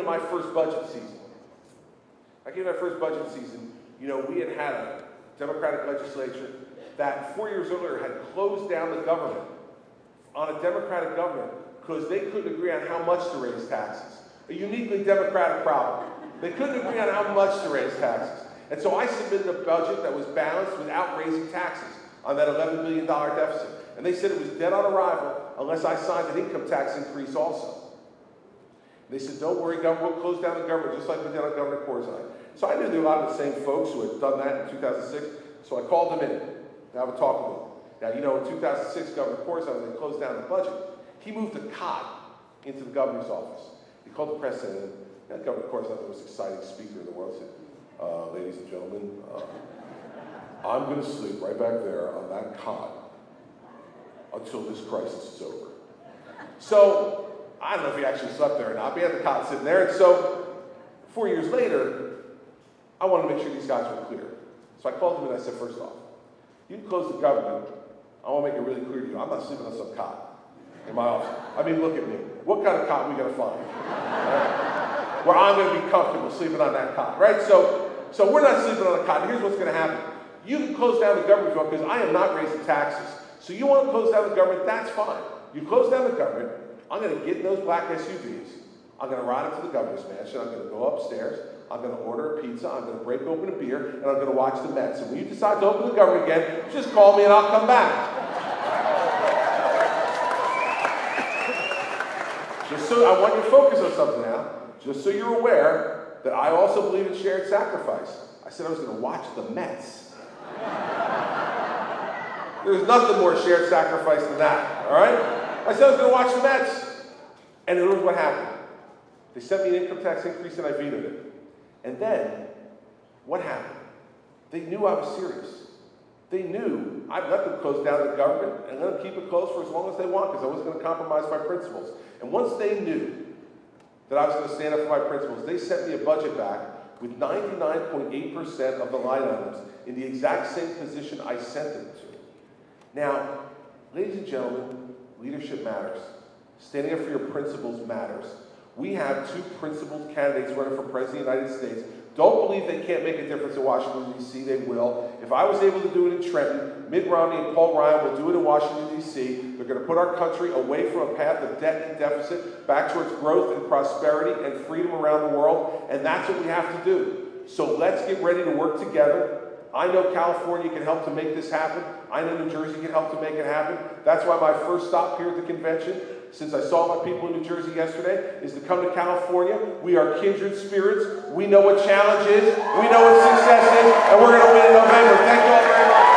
my first budget season. You know, we had a Democratic legislature that 4 years earlier had closed down the government on a Democratic government because they couldn't agree on how much to raise taxes. A uniquely Democratic problem. They couldn't agree on how much to raise taxes. And so I submitted a budget that was balanced without raising taxes on that $11 billion deficit. And they said it was dead on arrival unless I signed an income tax increase also. They said, don't worry, government, we'll close down the government just like we did on Governor Corzine. So I knew there were a lot of the same folks who had done that in 2006, so I called them in to have a talk with them. Now, you know, in 2006, Governor Corzine, when they closed down the budget, he moved a cot into the governor's office. He called the press and Governor Corzine, the most exciting speaker in the world, said, ladies and gentlemen, I'm going to sleep right back there on that cot until this crisis is over. So, I don't know if he actually slept there or not, but he had the cot sitting there. And so, 4 years later, I wanted to make sure these guys were clear. So I called him and I said, first off, you can close the government. I want to make it really clear to you, I'm not sleeping on some cot in my office. I mean, look at me. What kind of cot are we going to find? Right? Where I'm going to be comfortable sleeping on that cot, right? So we're not sleeping on a cot. Here's what's going to happen. You can close down the government because I am not raising taxes. So you want to close down the government, that's fine. You close down the government, I'm going to get in those black SUVs. I'm going to ride into the governor's mansion. I'm going to go upstairs. I'm going to order a pizza. I'm going to break open a beer, and I'm going to watch the Mets. And when you decide to open the government again, just call me and I'll come back. Just so I want you to focus on something now. Just so you're aware that I also believe in shared sacrifice. I said I was going to watch the Mets. There's nothing more shared sacrifice than that, all right? I said I was going to watch the Mets. And here's what happened. They sent me an income tax increase and I vetoed it. And then, what happened? They knew I was serious. They knew I'd let them close down the government and let them keep it closed for as long as they want because I wasn't going to compromise my principles. And once they knew that I was going to stand up for my principles, they sent me a budget back with 99.8% of the line items in the exact same position I sent them to. Now, ladies and gentlemen, leadership matters. Standing up for your principles matters. We have two principled candidates running for President of the United States. Don't believe they can't make a difference in Washington, D.C. They will. If I was able to do it in Trenton, Mitt Romney and Paul Ryan will do it in Washington, D.C. They're going to put our country away from a path of debt and deficit back towards growth and prosperity and freedom around the world. And that's what we have to do. So let's get ready to work together. I know California can help to make this happen. I know New Jersey can help to make it happen. That's why my first stop here at the convention, since I saw my people in New Jersey yesterday, is to come to California. We are kindred spirits. We know what challenge is. We know what success is. And we're going to win in November. Thank you all very much.